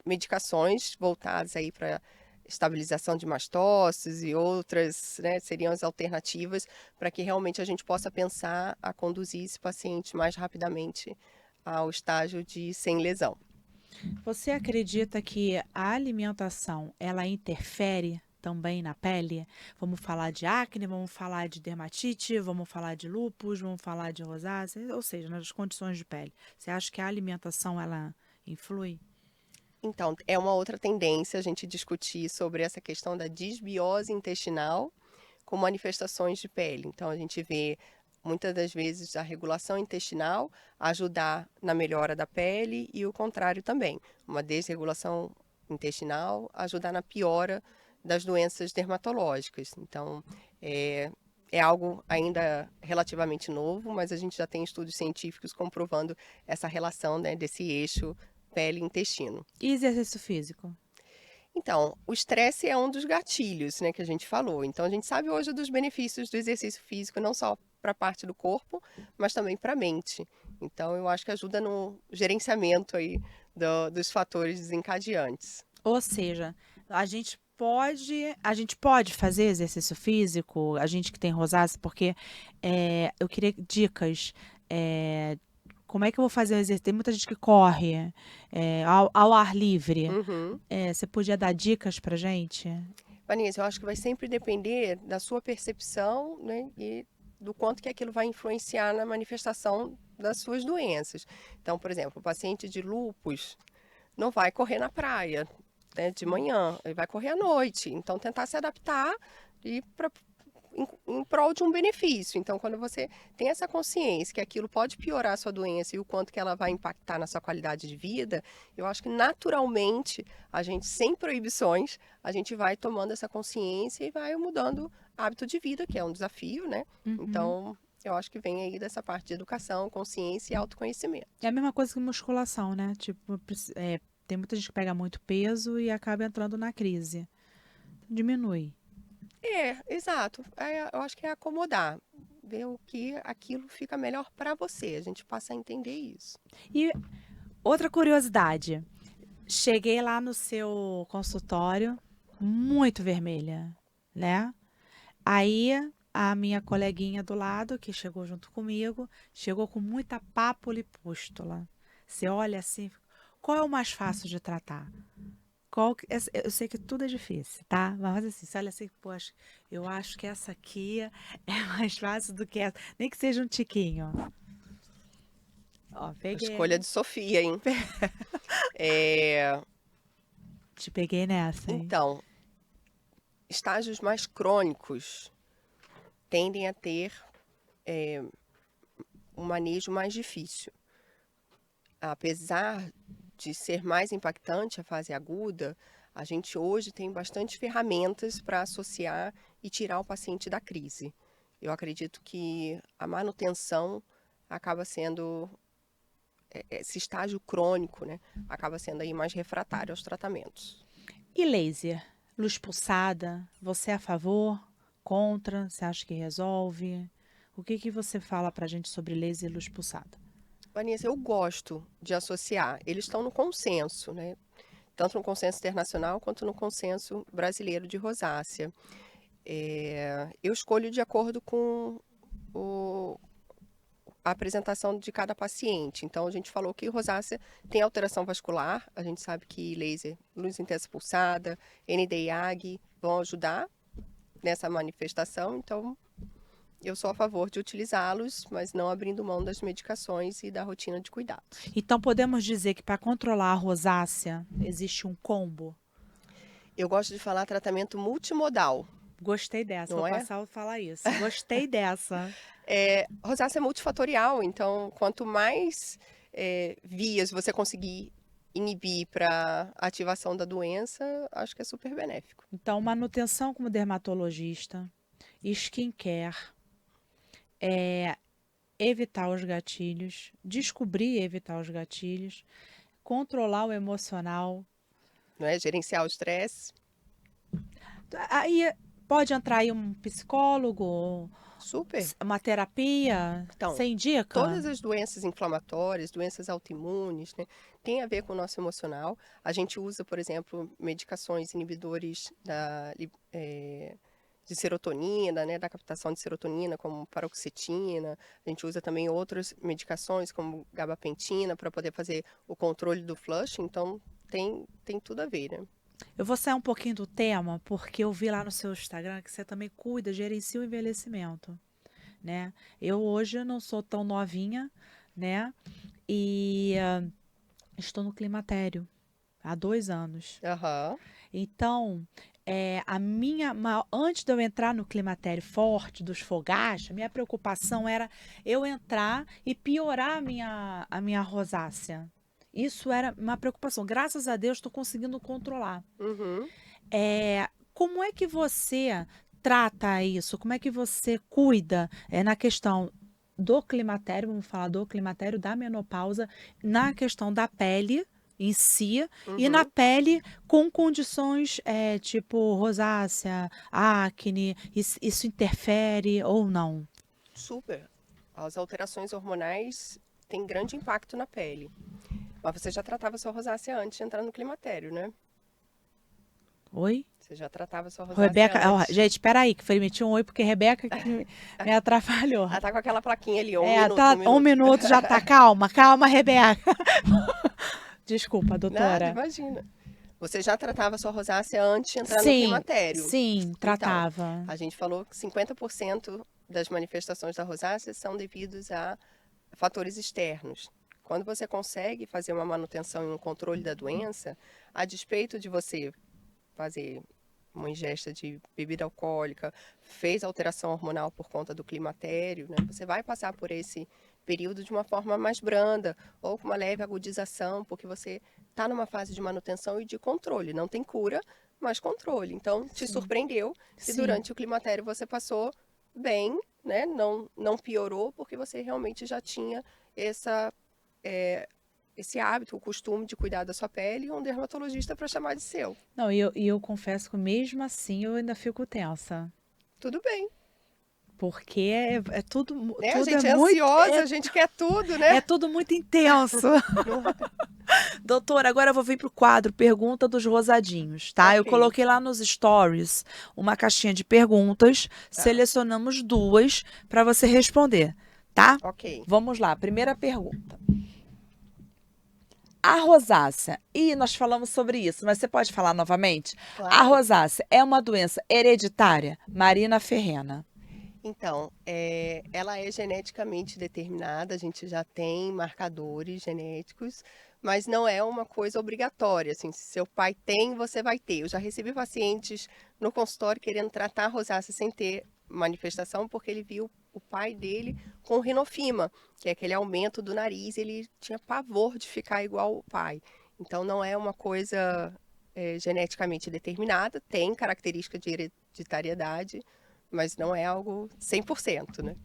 medicações voltadas aí para estabilização de mastócitos e outras, né, seriam as alternativas para que realmente a gente possa pensar a conduzir esse paciente mais rapidamente ao estágio de sem lesão. Você acredita que a alimentação, ela interfere também na pele? Vamos falar de acne, vamos falar de dermatite, vamos falar de lúpus, vamos falar de rosácea, ou seja, nas condições de pele. Você acha que a alimentação, ela influi? Então, é uma outra tendência a gente discutir sobre essa questão da disbiose intestinal com manifestações de pele. Então, a gente vê muitas das vezes a regulação intestinal ajudar na melhora da pele e o contrário também. Uma desregulação intestinal ajudar na piora das doenças dermatológicas. Então, é algo ainda relativamente novo, mas a gente já tem estudos científicos comprovando essa relação, né, desse eixo pele e intestino. E exercício físico? Então, o estresse é um dos gatilhos, né, que a gente falou. Então, a gente sabe hoje dos benefícios do exercício físico, não só para a parte do corpo, mas também para a mente. Então, eu acho que ajuda no gerenciamento aí dos fatores desencadeantes. Ou seja, a gente pode fazer exercício físico, a gente que tem rosácea, porque eu queria dicas. Como é que eu vou fazer o exercício? Tem muita gente que corre ao ar livre. Uhum. Você podia dar dicas pra gente? Vanessa, eu acho que vai sempre depender da sua percepção, né, e do quanto que aquilo vai influenciar na manifestação das suas doenças. Então, por exemplo, o paciente de lúpus não vai correr na praia, né, de manhã, ele vai correr à noite. Então, tentar se adaptar e em prol de um benefício. Então, quando você tem essa consciência que aquilo pode piorar a sua doença e o quanto que ela vai impactar na sua qualidade de vida, eu acho que naturalmente, a gente, sem proibições, a gente vai tomando essa consciência e vai mudando hábito de vida, que é um desafio, né? Então, eu acho que vem aí dessa parte de educação, consciência e autoconhecimento. É a mesma coisa que musculação, né? Tipo, tem muita gente que pega muito peso e acaba entrando na crise. Diminui. Exato. Eu acho que é acomodar, ver o que aquilo fica melhor para você. A gente passa a entender isso. E outra curiosidade. Cheguei lá no seu consultório, muito vermelha, né? Aí a minha coleguinha do lado, que chegou junto comigo, chegou com muita pápula e pústula. Você olha assim, qual é o mais fácil de tratar? Eu sei que tudo é difícil, tá? Mas assim, você olha assim, poxa, eu acho que essa aqui é mais fácil do que essa. Nem que seja um tiquinho. Ó, peguei. Escolha de Sofia, hein? É, Te peguei nessa, hein? então, estágios mais crônicos tendem a ter um manejo mais difícil. Apesar de ser mais impactante a fase aguda, a gente hoje tem bastante ferramentas para associar e tirar o paciente da crise. Eu acredito que a manutenção acaba sendo, esse estágio crônico, né, acaba sendo aí mais refratário aos tratamentos. E laser? Luz pulsada? Você é a favor? Contra? Você acha que resolve? O que que você fala pra gente sobre laser e luz pulsada? Vanessa, eu gosto de associar. Eles estão no consenso, né? Tanto no consenso internacional quanto no consenso brasileiro de rosácea. Eu escolho de acordo com a apresentação de cada paciente. Então, a gente falou que rosácea tem alteração vascular. A gente sabe que laser, luz intensa pulsada, ND-IAG vão ajudar nessa manifestação. Então, eu sou a favor de utilizá-los, mas não abrindo mão das medicações e da rotina de cuidado. Então, podemos dizer que para controlar a rosácea existe um combo? Eu gosto de falar tratamento multimodal. Gostei dessa, Não vou é? passar a falar isso. Gostei dessa. Rosácea é multifatorial, então quanto mais vias você conseguir inibir para ativação da doença, acho que é super benéfico. Então, manutenção como dermatologista, skincare, evitar os gatilhos, descobrir e evitar os gatilhos, controlar o emocional. Não é? Gerenciar o estresse. Aí pode entrar aí um psicólogo, Super. uma terapia, Então, você indica? Todas as doenças inflamatórias, doenças autoimunes, né, tem a ver com o nosso emocional. A gente usa, por exemplo, medicações inibidores de serotonina, né, da captação de serotonina, como paroxetina. A gente usa também outras medicações, como gabapentina, para poder fazer o controle do flush. Então, tem tudo a ver, né? Eu vou sair um pouquinho do tema, porque eu vi lá no seu Instagram que você também cuida, gerencia o envelhecimento, né? Eu hoje não sou tão novinha, né? E estou no climatério há 2 anos. Aham. Então, antes de eu entrar no climatério forte, dos fogachos, a minha preocupação era eu entrar e piorar a minha rosácea. Isso era uma preocupação. Graças a Deus, estou conseguindo controlar. Uhum. Como é que você trata isso? Como é que você cuida na questão do climatério, vamos falar do climatério, da menopausa, na questão da pele em si e na Uhum. pele com condições tipo rosácea, acne, isso interfere ou não? Super. As alterações hormonais têm grande impacto na pele. Mas você já tratava sua rosácea antes de entrar no climatério, né? Oi? Você já tratava sua rosácea Rebeca, ó, antes. gente, espera aí, que foi emitir um oi, porque Rebeca que me atrapalhou. Ela tá com aquela plaquinha ali, um Tá, minuto. 1 minuto já tá. Calma, Rebeca. Desculpa, Nada, doutora. imagina. Você já tratava sua rosácea antes de entrar no Sim, climatério. sim, tratava. A gente falou que 50% das manifestações da rosácea são devidos a fatores externos. Quando você consegue fazer uma manutenção e um controle da doença, a despeito de você fazer uma ingesta de bebida alcoólica, fez alteração hormonal por conta do climatério, né? Você vai passar por esse período de uma forma mais branda ou com uma leve agudização, porque você está numa fase de manutenção e de controle. Não tem cura, mas controle. Então, te surpreendeu se Sim. durante o climatério você passou bem, né? Não piorou, porque você realmente já tinha esse hábito, o costume de cuidar da sua pele e um dermatologista para chamar de seu. Não, eu confesso que mesmo assim eu ainda fico tensa. Tudo bem. Porque é tudo, Né? tudo A gente é é muito. ansiosa, a gente quer tudo, né? É tudo muito intenso. Doutora, agora eu vou vir pro quadro Pergunta dos Rosadinhos, tá? Eu Ok. coloquei lá nos stories uma caixinha de perguntas, selecionamos 2 para você responder, tá? Ok. Vamos lá, primeira pergunta. A rosácea, e nós falamos sobre isso, mas você pode falar novamente? A Claro. rosácea é uma doença hereditária? Marina Ferrena. Então, ela é geneticamente determinada, a gente já tem marcadores genéticos, mas não é uma coisa obrigatória, assim, se seu pai tem, você vai ter. Eu já recebi pacientes no consultório querendo tratar a rosácea sem ter manifestação, porque ele viu o pai dele com rinofima, que é aquele aumento do nariz, ele tinha pavor de ficar igual o pai. Então, não é uma coisa geneticamente determinada, tem característica de hereditariedade, mas não é algo 100%, né?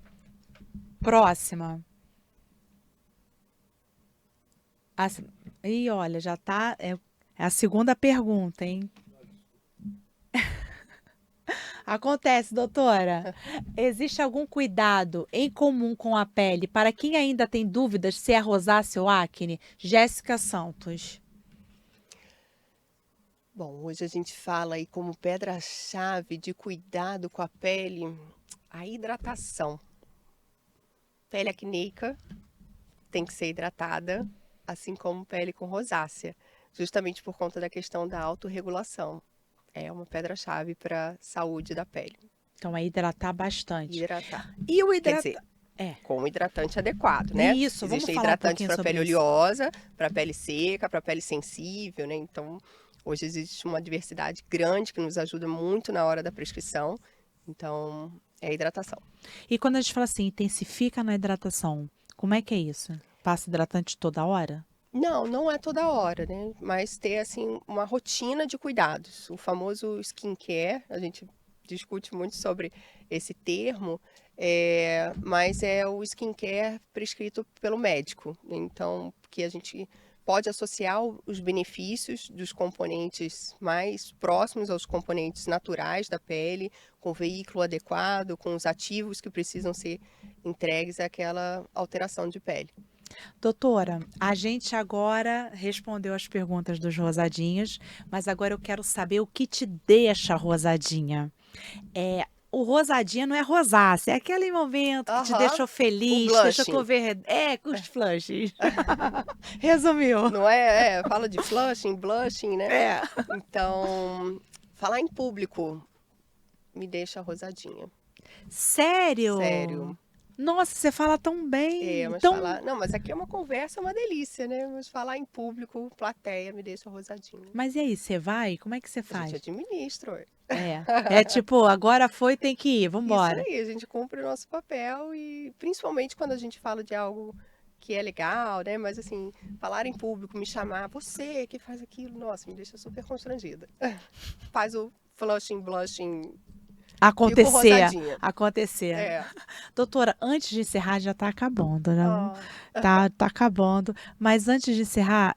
Próxima. Ih, olha, já tá. É a segunda pergunta, hein? Acontece, doutora. Existe algum cuidado em comum com a pele para quem ainda tem dúvidas se é rosácea ou acne? Jéssica Santos. Bom, hoje a gente fala aí como pedra-chave de cuidado com a pele, a hidratação. Pele acneica tem que ser hidratada, assim como pele com rosácea, justamente por conta da questão da autorregulação. É uma pedra-chave para a saúde da pele. Então, é hidratar bastante. Hidratar. E o Quer dizer, hidratar. É. com um hidratante adequado, né? Isso, vamos Existem falar um hidratantes pouquinho para sobre pele isso. oleosa, para pele seca, para pele sensível, né? Então, hoje existe uma diversidade grande que nos ajuda muito na hora da prescrição. Então, é a hidratação. E quando a gente fala assim, intensifica na hidratação, como é que é isso? Passa hidratante toda hora? Não, não é toda hora, né? Mas ter, assim, uma rotina de cuidados. O famoso skincare, a gente discute muito sobre esse termo, mas é o skincare prescrito pelo médico. Então, que a gente pode associar os benefícios dos componentes mais próximos aos componentes naturais da pele, com o veículo adequado, com os ativos que precisam ser entregues àquela alteração de pele. Doutora, a gente agora respondeu as perguntas dos rosadinhos, mas agora eu quero saber o que te deixa rosadinha. O rosadinha não é rosácea, é aquele momento que te Aham, deixou o feliz, te deixou blushing. com os flushes. Resumiu. Não fala de flushing, blushing, né? É. Então, falar em público me deixa rosadinha. Sério? Sério. Nossa, você fala tão bem. Mas Tão... falar. Não, mas aqui é uma conversa, é uma delícia, né? Mas falar em público, plateia, me deixa rosadinha. Mas e aí, você vai? Como é que você A gente faz? administra, ué. É tipo, agora foi, tem que ir, Isso vambora. aí, a gente cumpre o nosso papel e principalmente quando a gente fala de algo que é legal, né? Mas assim, falar em público, me chamar, você que faz aquilo, nossa, me deixa super constrangida. Faz o flushing, blushing, fico Acontecer, rosadinha. acontecer. É. Doutora, antes de encerrar, já tá acabando, já Ah, tá acabando. Mas antes de encerrar,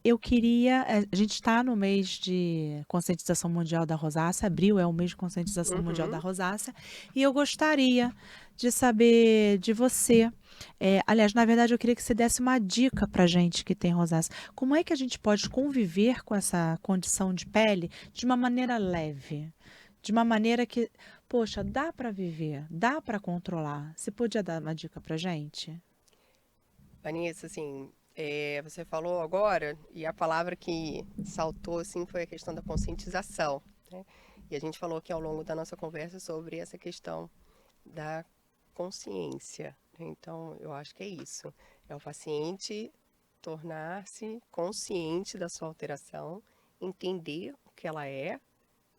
eu queria. A gente está no mês de conscientização mundial da rosácea, abril é o mês de conscientização mundial da uhum. rosácea, e eu gostaria de saber de você. Aliás, na verdade, eu queria que você desse uma dica pra gente que tem rosácea. Como é que a gente pode conviver com essa condição de pele de uma maneira leve? De uma maneira que, poxa, dá para viver, dá para controlar. Você podia dar uma dica pra gente? Vanessa, assim, você falou agora, e a palavra que saltou assim foi a questão da conscientização, né? E a gente falou aqui ao longo da nossa conversa sobre essa questão da consciência, né? Então, eu acho que é isso. É o paciente tornar-se consciente da sua alteração, entender o que ela é,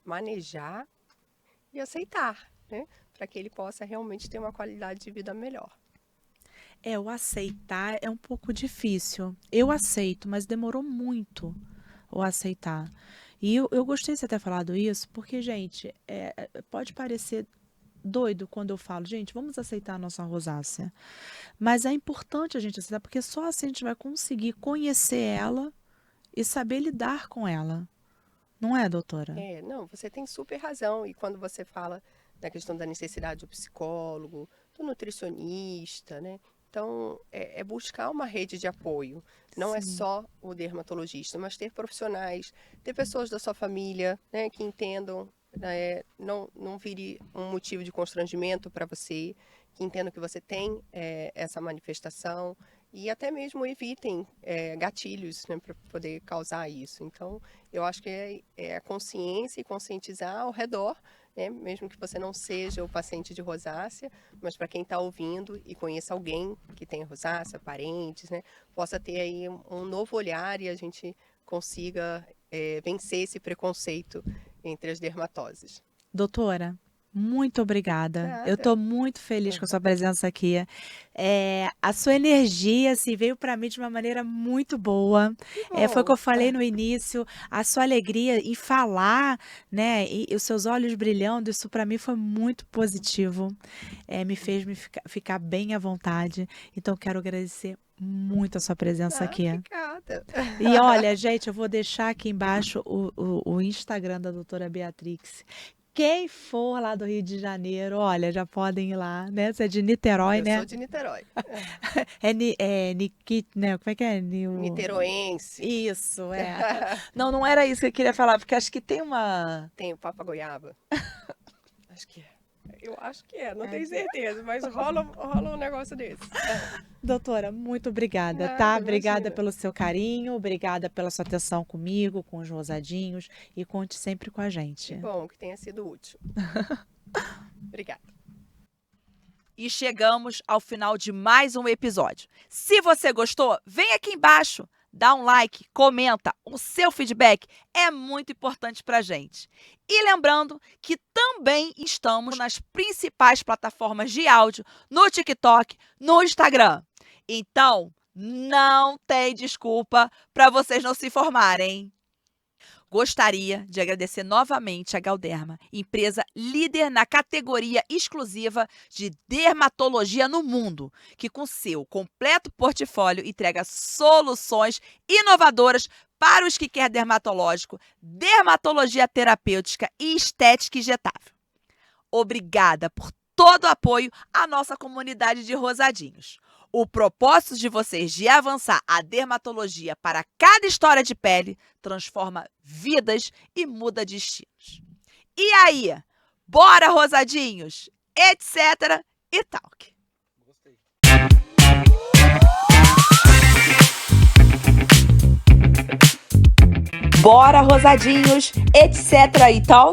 manejar e aceitar, né? Para que ele possa realmente ter uma qualidade de vida melhor. O aceitar é um pouco difícil. Eu aceito, mas demorou muito o aceitar. E eu gostei de você ter falado isso, porque, gente, pode parecer doido quando eu falo, gente, vamos aceitar a nossa rosácea. Mas é importante a gente aceitar, porque só assim a gente vai conseguir conhecer ela e saber lidar com ela. Não é, doutora? Não, você tem super razão. E quando você fala da questão da necessidade do psicólogo, do nutricionista, né? Então, é buscar uma rede de apoio. Não é Sim. só o dermatologista, mas ter profissionais, ter pessoas da sua família, né, que entendam, né, não vire um motivo de constrangimento para você, que entendam que você tem essa manifestação, e até mesmo evitem gatilhos, né, para poder causar isso. Então, eu acho que é a consciência e conscientizar ao redor, né, mesmo que você não seja o paciente de rosácea, mas para quem está ouvindo e conheça alguém que tem rosácea, parentes, né, possa ter aí um novo olhar e a gente consiga vencer esse preconceito entre as dermatoses. Doutora, muito obrigada. Nada. Eu estou muito feliz com a sua presença aqui. A sua energia assim, veio para mim de uma maneira muito boa. Foi o que eu falei no início. A sua alegria em falar, né? E os seus olhos brilhando, isso para mim foi muito positivo. Me fez ficar bem à vontade. Então, quero agradecer muito a sua presença aqui. Obrigada. E olha, gente, eu vou deixar aqui embaixo o Instagram da doutora Beatrix. Quem for lá do Rio de Janeiro, olha, já podem ir lá, né? Você é de Niterói, né? Eu sou de Niterói. Né? Como é que é? Niteroense. Isso, Não era isso que eu queria falar, porque acho que tem uma... Tem o Papa Goiaba. Acho que é. Eu acho que não tenho certeza, mas rola um negócio desse. Doutora, muito obrigada, Nada, tá? Obrigada imagina. pelo seu carinho, obrigada pela sua atenção comigo, com os rosadinhos, e conte sempre com a gente. Que bom que tenha sido útil. Obrigada. E chegamos ao final de mais um episódio. Se você gostou, vem aqui embaixo, dá um like, comenta. O seu feedback é muito importante pra gente. E lembrando que também estamos nas principais plataformas de áudio, no TikTok, no Instagram. Então, não tem desculpa para vocês não se informarem. Gostaria de agradecer novamente a Galderma, empresa líder na categoria exclusiva de dermatologia no mundo, que com seu completo portfólio entrega soluções inovadoras para o skincare dermatológico, dermatologia terapêutica e estética injetável. Obrigada por todo o apoio à nossa comunidade de rosadinhos. O propósito de vocês de avançar a dermatologia para cada história de pele transforma vidas e muda destinos. E aí, bora rosadinhos, etc e tal. Gostei. Bora rosadinhos, etc e tal.